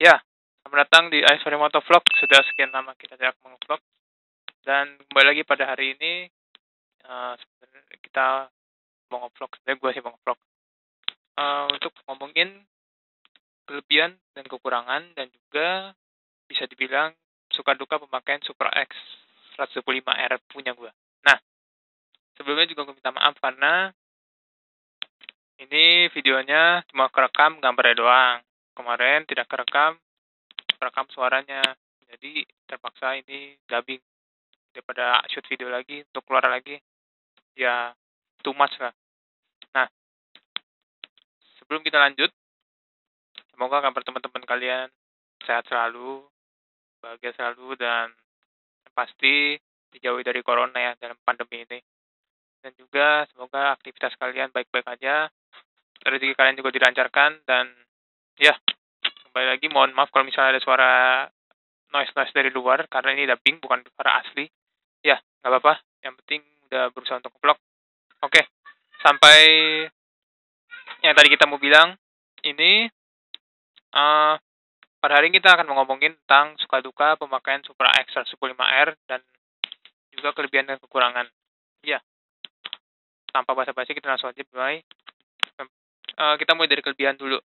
Ya, selamat datang di Aiswari Motovlog. Sudah sekian lama kita tidak mengvlog dan kembali lagi pada hari ini. Sebenarnya kita mau ngevlog, sebenarnya gue sih mau ngevlog untuk ngomongin kelebihan dan kekurangan dan juga bisa dibilang suka duka pemakaian Supra X 125R punya gue. Nah, sebelumnya juga gue minta maaf karena ini videonya cuma kerekam gambarnya doang. Kemarin tidak kerekam suaranya. Jadi terpaksa ini dubbing daripada shoot video lagi untuk keluar lagi, ya too much lah. Nah, sebelum kita lanjut, semoga kabar teman-teman kalian sehat selalu, bahagia selalu, dan pasti dijauhi dari corona ya dalam pandemi ini. Dan juga semoga aktivitas kalian baik-baik aja, rezeki kalian juga dilancarkan, dan ya, kembali lagi mohon maaf kalau misalnya ada suara noise-noise dari luar, karena ini dubbing bukan suara asli. Ya, nggak apa-apa, yang penting udah berusaha untuk vlog. Oke, sampai yang tadi kita mau bilang, ini pada hari ini kita akan ngomongin tentang suka duka pemakaian Supra X 125R dan juga kelebihan dan kekurangan. Ya, tanpa basa-basi kita langsung aja mulai. Kita mulai dari kelebihan dulu.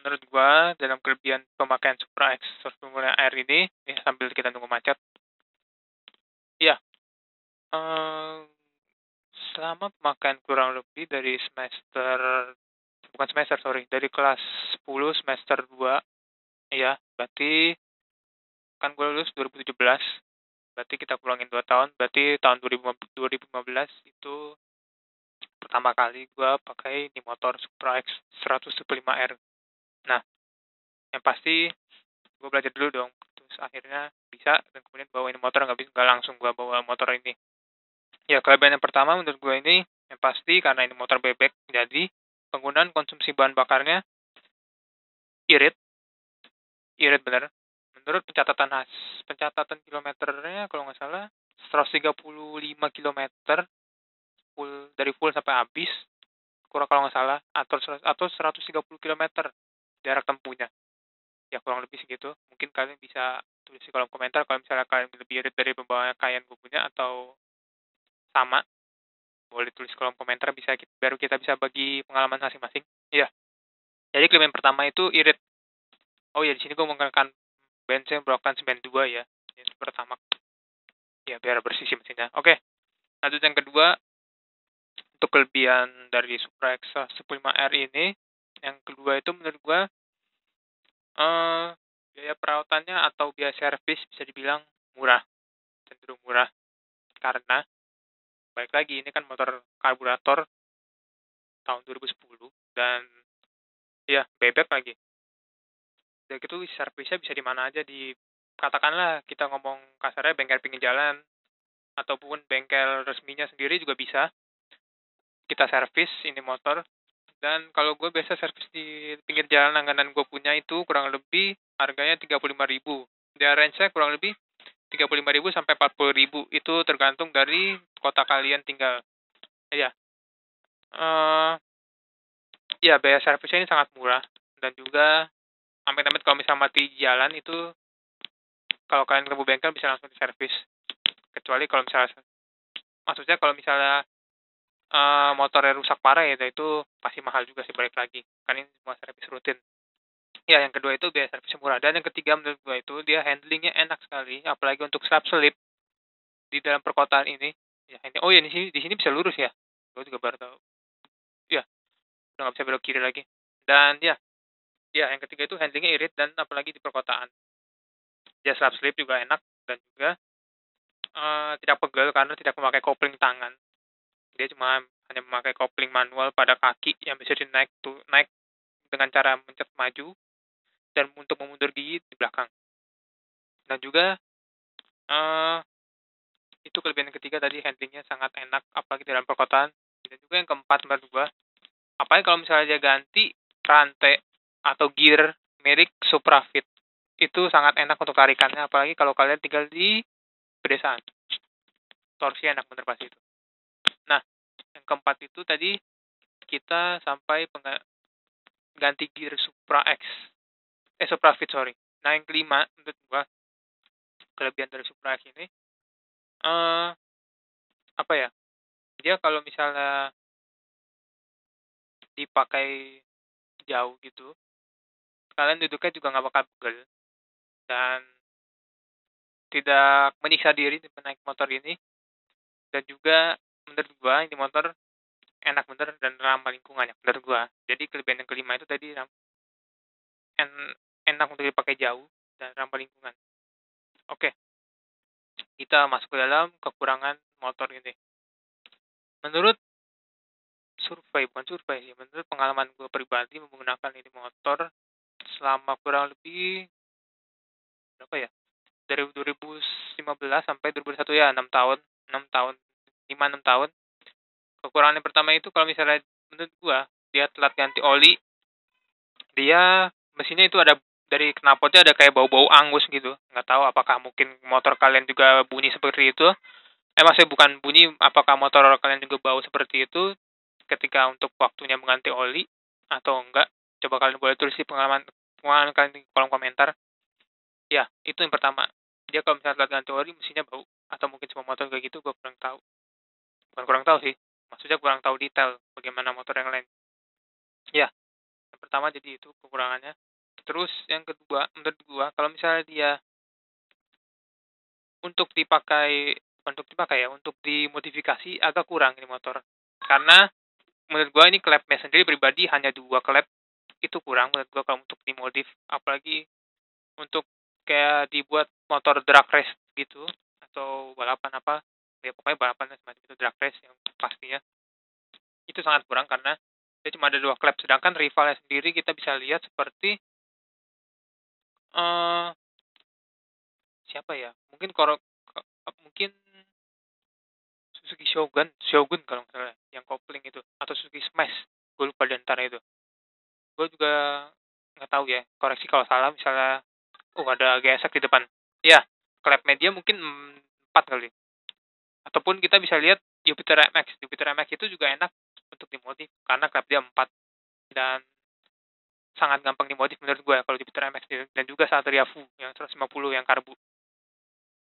Menurut gua dalam kelebihan pemakaian Supra X 125R ini, sambil kita nunggu macet. Ya, selama pemakaian kurang lebih dari dari kelas 10 semester 2, ya, berarti kan gue lulus 2017, berarti kita kurangin 2 tahun, berarti tahun 2015 itu pertama kali gue pakai ini motor Supra X 125R. Nah, yang pasti gue belajar dulu dong, terus akhirnya bisa, dan kemudian bawa ini motor, nggak langsung gue bawa motor ini. Ya, kelebihan yang pertama menurut gue ini, yang pasti karena ini motor bebek, jadi penggunaan konsumsi bahan bakarnya irit bener. Menurut pencatatan kilometernya kalau nggak salah 135 kilometer full sampai habis, kurang kalau nggak salah, atau 130 kilometer jarak tempuhnya. Ya kurang lebih segitu. Mungkin kalian bisa tulis di kolom komentar kalau misalnya kalian lebih irit dari pembawaan kalian gue punya atau sama. Boleh tulis di kolom komentar, baru kita bisa bagi pengalaman masing-masing. Iya. Jadi kelebihan pertama itu irit. Oh ya, di sini gue menggunakan bensin Brockton 92 ya. Ini pertama. Ya biar bersih sih mesinnya. Oke. Lanjut yang kedua, untuk kelebihan dari Supra X 125R ini, yang kedua itu menurut gue biaya perawatannya atau biaya servis bisa dibilang murah, cenderung murah, karena baik lagi ini kan motor karburator tahun 2010 dan ya bebek lagi. Udah gitu servisnya bisa di mana aja, di katakanlah kita ngomong kasarnya bengkel pinggir jalan ataupun bengkel resminya sendiri juga bisa kita servis ini motor. Dan kalau gue biasa servis di pinggir jalan langganan gue punya itu kurang lebih harganya 35.000. Dia range-nya kurang lebih 35.000 sampai 40.000. Itu tergantung dari kota kalian tinggal. Ya. Ya, biaya servisnya ini sangat murah. Dan juga amit-amit kalau misalnya mati jalan itu, kalau kalian ke bengkel bisa langsung diservis. Kecuali kalau kalau misalnya motornya rusak parah ya, itu pasti mahal juga sih, balik lagi. Kan ini semua servis rutin. Ya, yang kedua itu biaya servisnya murah. Dan yang ketiga menurut gue itu dia handlingnya enak sekali, apalagi untuk slap slip di dalam perkotaan ini. Ya, ini oh ya, di sini bisa lurus ya. Gue juga baru tahu. Ya, udah nggak bisa belok kiri lagi. Dan ya, yang ketiga itu handlingnya irit, dan apalagi di perkotaan. Dia slap slip juga enak, dan juga tidak pegel karena tidak memakai kopling tangan. Dia cuma hanya memakai kopling manual pada kaki yang bisa naik dengan cara mencet maju dan untuk memundur gigi di belakang. Dan juga itu kelebihan yang ketiga tadi, handlingnya sangat enak apalagi dalam perkotaan. Dan juga yang keempat menurut gua, apalagi kalau misalnya dia ganti rantai atau gear merek Suprafit, itu sangat enak untuk tarikannya, apalagi kalau kalian tinggal di pedesaan. Torsi enak bener pasti itu. Nah, yang keempat itu tadi kita sampai ganti gear Supra X. Supra Fit, sorry. Nah, yang kelima menurut gua kelebihan dari Supra X ini eh apa ya? Dia kalau misalnya dipakai jauh gitu, kalian duduknya juga nggak bakal pegel dan tidak menyiksa diri dengan naik motor ini, dan juga menurut gua ini motor enak bener dan ramah lingkungan ya menurut gua. Jadi kelebihan yang kelima itu tadi enak untuk dipakai jauh dan ramah lingkungan. Oke, kita masuk ke dalam kekurangan motor ini. Menurut bukan survei sih, menurut pengalaman gue pribadi menggunakan ini motor selama kurang lebih berapa ya? Dari 2015 sampai 2021 ya, 6 tahun, 6 tahun, 5-6 tahun. Kekurangan yang pertama itu kalau misalnya menurut gue dia telat ganti oli, dia mesinnya itu ada dari knalpotnya ada kayak bau-bau angus gitu. Nggak tahu apakah mungkin motor kalian juga bunyi seperti itu. Maksudnya bukan bunyi, apakah motor kalian juga bau seperti itu ketika untuk waktunya mengganti oli atau enggak? Coba kalian boleh tulis di pengalaman kalian di kolom komentar. Ya, itu yang pertama. Dia kalau misalnya ganti oli mesinnya bau, atau mungkin semua motor kayak gitu, gue kurang tahu. Bukan kurang tahu sih, maksudnya kurang tahu detail bagaimana motor yang lain. Ya, yang pertama jadi itu kekurangannya. Terus yang kedua, menurut gua kalau misalnya dia untuk dimodifikasi agak kurang ini motor. Karena menurut gua ini klepnya sendiri pribadi hanya 2 klep, itu kurang menurut gua kalau untuk dimodif, apalagi untuk kayak dibuat motor drag race gitu atau balapan apa, ya pokoknya balapan semacam itu, drag race yang pastinya. Itu sangat kurang karena dia cuma ada 2 klep, sedangkan rivalnya sendiri kita bisa lihat seperti eh siapa ya? Mungkin Suzuki Shogun kalau nggak salah, yang kopling itu, atau Suzuki Smash, gue lupa di antara itu. Gue juga nggak tahu ya, koreksi kalau salah, misalnya ada gesek di depan. Ya, klep media mungkin 4 kali. Ataupun kita bisa lihat Jupiter MX. Jupiter MX itu juga enak untuk dimodif karena klep dia 4 dan sangat gampang dimodif menurut gue ya kalau Jupiter MX, dan juga Satria Fu yang 150 yang karbu.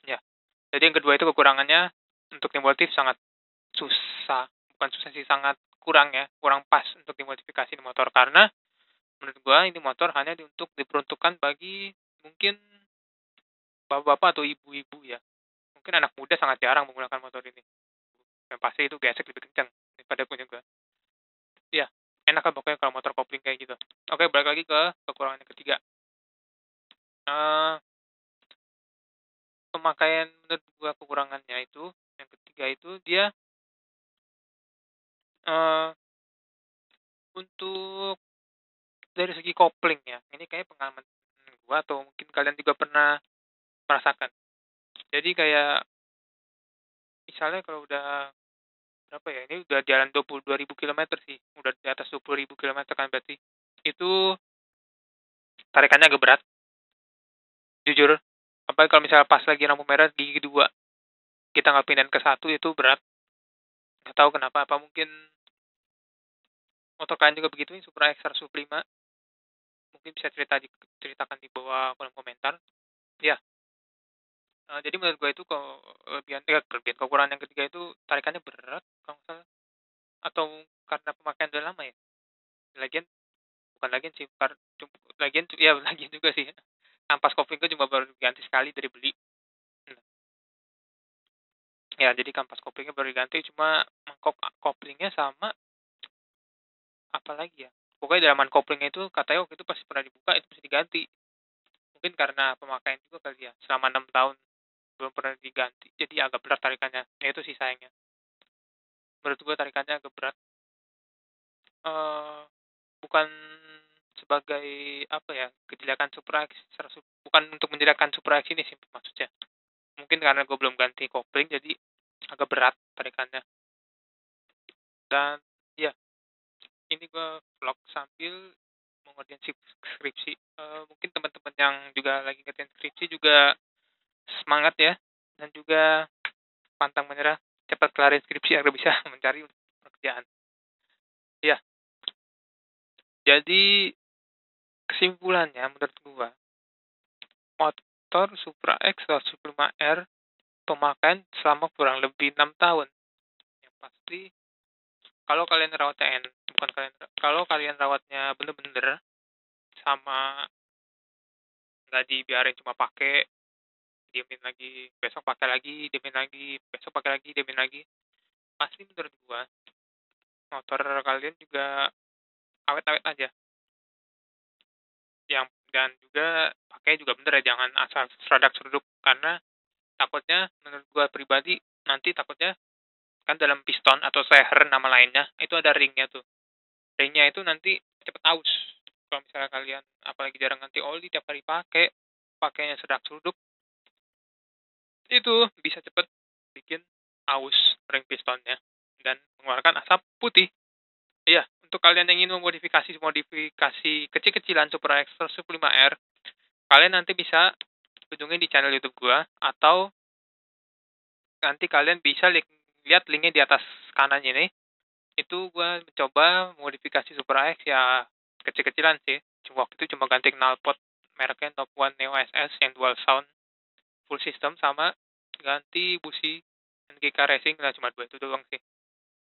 Ya. Jadi yang kedua itu kekurangannya untuk dimodif sangat susah. Bukan susah sih, sangat kurang ya, kurang pas untuk dimodifikasi di motor karena menurut gue ini motor hanya untuk diperuntukkan bagi mungkin bapak-bapak atau ibu-ibu ya. Mungkin anak muda sangat jarang menggunakan motor ini. Dan pasti itu gesek lebih kencang daripada punya gue. Ya, enak kan pokoknya kalau motor kopling kayak gitu. Oke, balik lagi ke kekurangan yang ketiga. Pemakaian menurut gue kekurangannya itu, yang ketiga itu dia untuk dari segi kopling ya. Ini kayak pengalaman gue atau mungkin kalian juga pernah merasakan. Jadi kayak misalnya kalau udah berapa ya, ini udah jalan 22.000 kilometer sih, udah di atas 20.000 kilometer kan berarti. Itu tarikannya agak berat, jujur. Apalagi kalau misalnya pas lagi lampu merah di kedua, kita nggak pindahin ke satu, itu berat. Nggak tahu kenapa, apa mungkin motor kalian juga begitu nih, Supra X 105. Mungkin bisa ceritakan di bawah kolom komentar. Ya, jadi menurut gue itu kelebihan kekurangan yang ketiga itu tarikannya berat kalau nggak salah, atau karena pemakaian udah lama ya. Lagian bukan lagian sih, lagian ya lagian juga sih. Ampas kopling gue cuma baru diganti sekali dari beli. Ya, jadi kampas koplingnya baru diganti, cuma mangkok koplingnya sama apa lagi ya. Pokoknya dalaman koplingnya itu katanya waktu itu pasti pernah dibuka itu mesti diganti. Mungkin karena pemakaian juga kali ya. Selama 6 tahun belum pernah diganti. Jadi agak berat tarikannya. Ya itu sih sayangnya. Menurut gue tarikannya agak berat. Bukan sebagai apa ya, kejelekan Supra X, bukan untuk menjelekan Supra X ini sih maksudnya. Mungkin karena gue belum ganti kopling jadi agak berat tarikannya. Dan ya, ini gue vlog sambil mengerjain skripsi. Mungkin teman-teman yang juga lagi ngerjain skripsi juga semangat ya, dan juga pantang menyerah, cepat kelarin skripsi agar bisa mencari pekerjaan. Ya, jadi kesimpulannya menurut gua, motor Supra X 125R pemakaian selama kurang lebih 6 tahun. Yang pasti kalau kalian rawatnya kalau kalian rawatnya bener-bener sama nggak dibiarin cuma pakai diemin lagi, besok pakai lagi, diemin lagi, besok pakai lagi, diemin lagi, pasti menurut gua motor kalian juga awet-awet aja. Dan juga pakai juga bener ya, jangan asal seradak-seruduk, karena takutnya menurut gua pribadi nanti takutnya kan dalam piston atau seher nama lainnya itu ada ringnya tuh. Ringnya itu nanti cepet aus. Kalau misalnya kalian apalagi jarang ganti oli tiap hari pakainya serak-seruduk, itu bisa cepet bikin aus ring pistonnya dan mengeluarkan asap putih. Iya, untuk kalian yang ingin memodifikasi kecil-kecilan Supra X 125R, kalian nanti bisa kunjungi di channel YouTube gua, atau nanti kalian bisa lihat linknya di atas kanan ini. Itu gua mencoba modifikasi Supra X ya kecil-kecilan sih. Waktu itu cuma ganti knalpot mereknya Top One Neo SS yang dual sound full system, sama ganti busi NGK Racing lah, cuma 2 itu doang sih.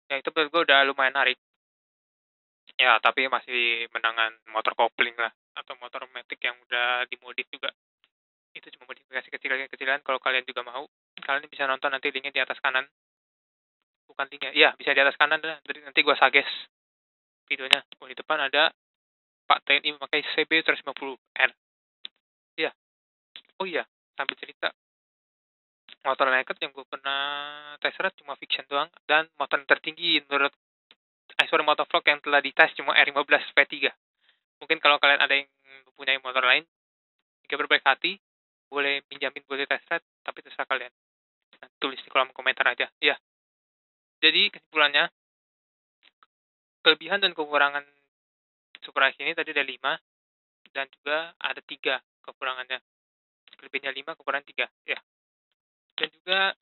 Ya itu menurut gua udah lumayan narik. Ya, tapi masih menangan motor kopling lah, atau motor matic yang udah dimodif juga. Itu cuma modifikasi kecil-kecilan. Kalau kalian juga mau, kalian bisa nonton nanti linknya di atas kanan. Bukan linknya, iya bisa di atas kanan lah. Jadi nanti gua suggest videonya. Oh, di depan ada Pak TNI memakai CB 150R. Iya. Oh iya, sambil cerita. Motor naked yang gue pernah test ride cuma Fiction doang, dan motor tertinggi menurut Iceberg Motovlog yang telah dites cuma R15 V3. Mungkin kalau kalian ada yang mempunyai motor lain, jika berbaik hati, boleh pinjamin, boleh test ride, tapi terserah kalian. Tulis di kolom komentar aja. Ya. Jadi kesimpulannya, kelebihan dan kekurangan Supra X ini tadi ada 5, dan juga ada 3 kekurangannya. Kelebihannya 5, kekurangan 3. Ya. Dan juga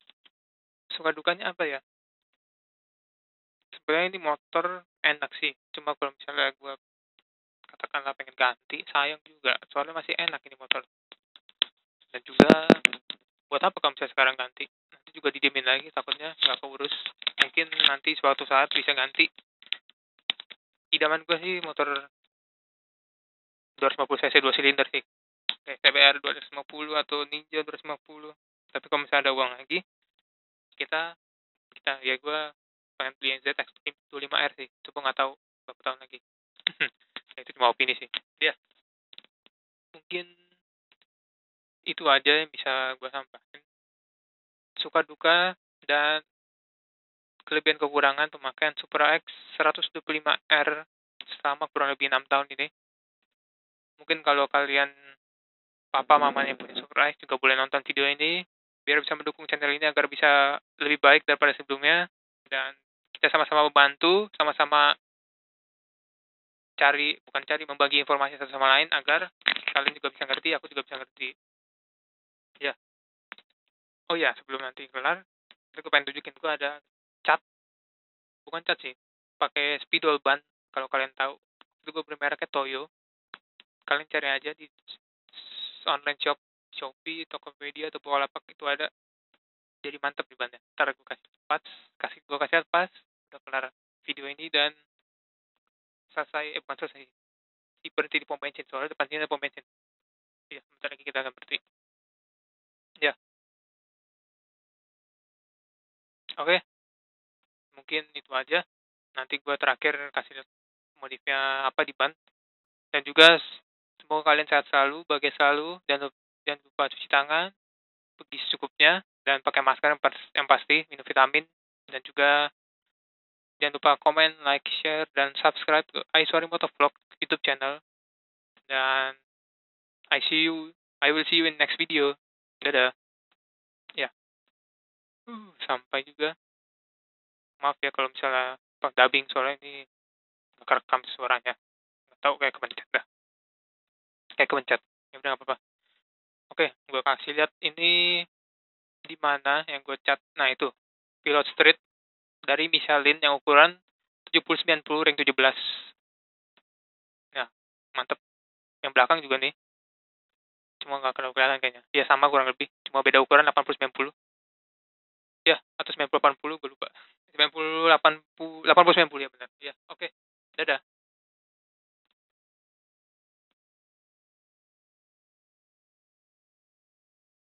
suka dukanya apa ya? Sebenarnya ini motor enak sih. Cuma kalau misalnya gue katakanlah pengen ganti, sayang juga. Soalnya masih enak ini motor. Dan juga buat apa kalau misalnya sekarang ganti? Nanti juga didiemin lagi, takutnya nggak keurus. Mungkin nanti suatu saat bisa ganti. Idaman gue sih motor 250 cc 2 silinder sih. Kayak TBR 250 atau Ninja 250. Tapi kalau misalnya ada uang lagi, kita ya gue pengen beli yang ZX 25R sih. Coba nggak tahu berapa tahun lagi. Itu cuma opini sih. Ya, mungkin itu aja yang bisa gue sampaikan. Suka duka dan kelebihan kekurangan pemakaian Supra X 125R selama kurang lebih 6 tahun ini. Mungkin kalau kalian papa mamanya punya Supra X juga boleh nonton video ini biar bisa mendukung channel ini agar bisa lebih baik daripada sebelumnya, dan kita sama-sama membantu, sama-sama membagi informasi satu sama lain agar kalian juga bisa ngerti, aku juga bisa ngerti. Ya. Oh ya, sebelum nanti kelar, aku pengen tunjukin gue ada cat. Bukan cat sih, pakai spidol ban. Kalau kalian tahu, itu gue beli mereknya Toyo. Kalian cari aja di online shop, Shopee, Tokopedia, atau Bukalapak itu ada. Jadi mantep di bannya. Ntar gue kasih pas udah kelar video ini dan bukan selesai, berhenti di pom bensin, soalnya depan sini ada pom bensin. Iya, bentar lagi kita akan berhenti. Ya, oke. Mungkin itu aja. Nanti gue terakhir kasih modifnya apa di ban. Dan juga semoga kalian sehat selalu, bahagia selalu, dan jangan lupa cuci tangan, pergi secukupnya, dan pakai masker yang pasti, minum vitamin, dan juga jangan lupa komen, like, share, dan subscribe ke Aiswari Motovlog YouTube channel. Dan I will see you in next video. Dadah. Ya. Sampai juga. Maaf ya kalau misalnya pas dubbing, soalnya ini kerekam suaranya. Nggak tahu, kayak kepencet dah. Ya udah nggak apa-apa. Oke, gue kasih lihat ini di mana yang gue cat. Nah itu, Pilot Street dari Michelin yang ukuran 70-90 ring 17. Ya, mantep. Yang belakang juga nih, cuma nggak terlalu kelihatan kayaknya. Ya sama kurang lebih, cuma beda ukuran 80-90. Ya, atau 90-80, gue lupa. 90-80, 80-90 ya benar.